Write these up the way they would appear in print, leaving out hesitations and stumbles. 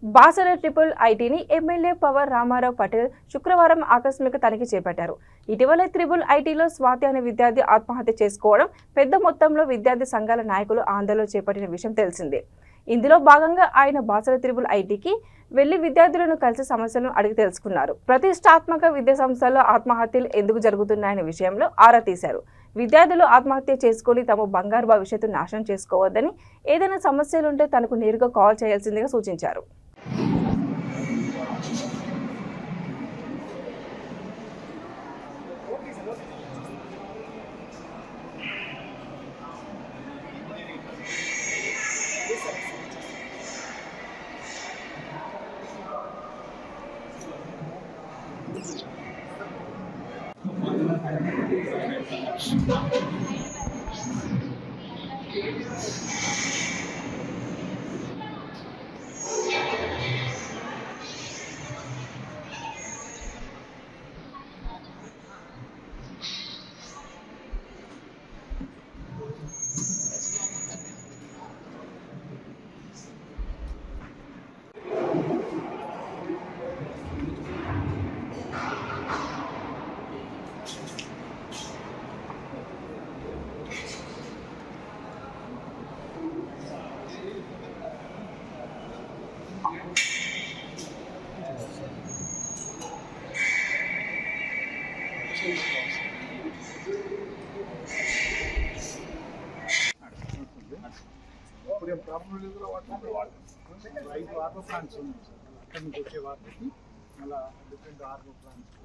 Basara triple ఐటీని MLA Pawar Ramarao Patel శుక్రవారం ఆకస్మిక తనిఖీ చేపట్టారు. ఇటీవల ట్రిపుల్ ఐటీలో స్వాతి అనే విద్యార్థి ఆత్మహత్య చేసుకోవడం పెద్ద మొత్తంలో విద్యార్థి సంఘాల నాయకులు ఆందోళన చేపట్టిన విషయం తెలిసిందే. ఇందులో భాగంగా ఆయన బాసర ట్రిపుల్ ఐటీకి వెళ్లి విద్యార్థులను కలిసి సమస్యలను అడిగి తెలుసుకున్నారు. ప్రతిష్టాత్మక విద్యా సంస్థల్లో ఆత్మహత్యలు ఎందుకు జరుగుతున్నాయనే విషయంలో ఆరా తీశారు. విద్యార్థులు ఆత్మహత్య చేసుకుని తమ బంగారు భవిష్యత్తు నాశనం చేసుకోవద్దని, ఏదైనా సమస్యలుంటే తనకు నేరుగా కాల్ చేయాల్సిందిగా సూచించారు. ఇప్పుడు ప్రాబ్లం లేదు. రైతు ఆర్గో ప్లాంట్స్ ఉన్నాయి సార్, అక్కడి నుంచి వచ్చే వాటికి మళ్ళీ different Argo plants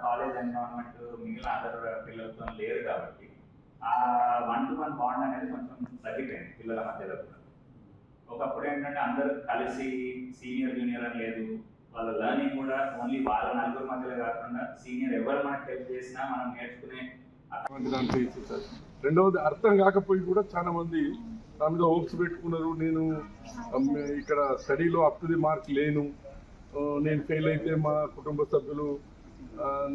college environment మిగిలిన అదర్ పిల్లలతో లేదు కాబట్టి ఆ 1-to-1 బాండ్ అనేది కొంచెం తగ్గిపోయింది పిల్లల మధ్యలో. ఒకప్పుడు ఏంటంటే అందరూ కలిసి సీనియర్ జూనియర్ అని లేదు, వాళ్ళ లెర్నింగ్ కూడా ఓన్లీ వాళ్ళ నలుగురు మధ్యలో కాకుండా సీనియర్ ఎవరు మనకు హెల్ప్ చేసినా మనం నేర్చుకునే. రెండవది అర్థం కాకపోయి కూడా చాలా మంది నా మీద హోప్స్ పెట్టుకున్నారు. నేను ఇక్కడ స్టడీలో అప్ టు ది మార్క్ లేను, నేను ఫెయిల్ అయితే మా కుటుంబ సభ్యులు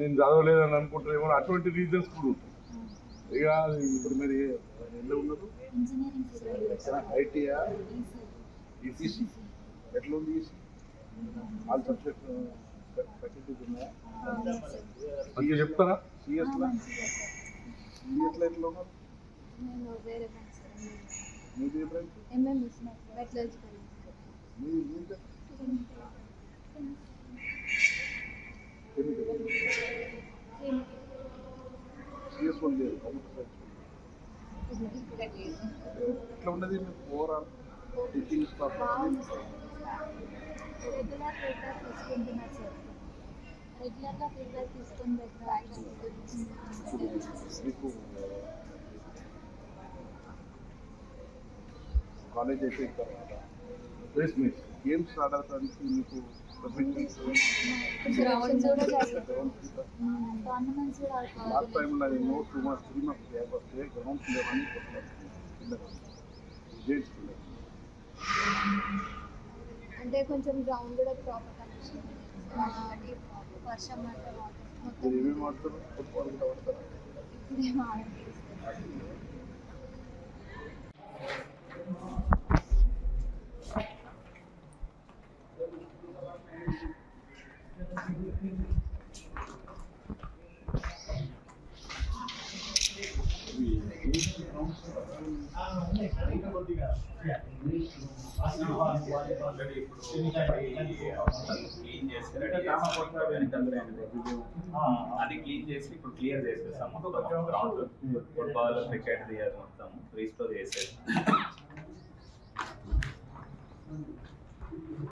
నేను చదవలేదని అనుకుంటారేమో, అటువంటి రీజన్స్ కూడా ఉంటాయి. ఇక ఇప్పుడు మీరు ఎట్లా ఉన్నారు? ఐటీఆ ఈసీసీ ఎట్లా ఉంది? ఆల్ సబ్జెక్ట్ ఫ్యాకల్టీస్ ఉన్నాయా? మంచిగా చెప్తారా? సిఎస్లో సిఎస్లో ఎట్లా ఉన్నారు? మీది ఏ బ్రాంచ్? సిఎస్ వన్ లేదు, కంప్యూటర్ సైన్స్. ఎట్లా ఉన్నది మీకు ఓవరాల్ టీచింగ్ స్టాఫ్? మీకు కాలేజ్ అయిపోయిన తర్వాత ప్లేస్మెంట్ గేమ్స్ ఆడటానికి మీకు లాస్ట్ టైంలో ఎన్నో 2 months 3 months గ్యాప్ వస్తే గ్రౌండ్స్ లేవని అంటే కొంచెం గ్రౌండ్ కూడా ప్రాపర్ కనెక్షన్ వర్షం అంటే మీరు ఏమేమి ఆడతారు? ఫుట్బాల్ కూడా ఆడతారా? ఇప్పుడు ఏం ఆడట్లేదు. అది క్లీన్ చేసి ఇప్పుడు క్లియర్ చేసేస్తాం మొత్తం గ్రౌండ్. ఫుట్బాల్ క్రికెట్ మొత్తం రీస్టోర్ చేసేస్తాం.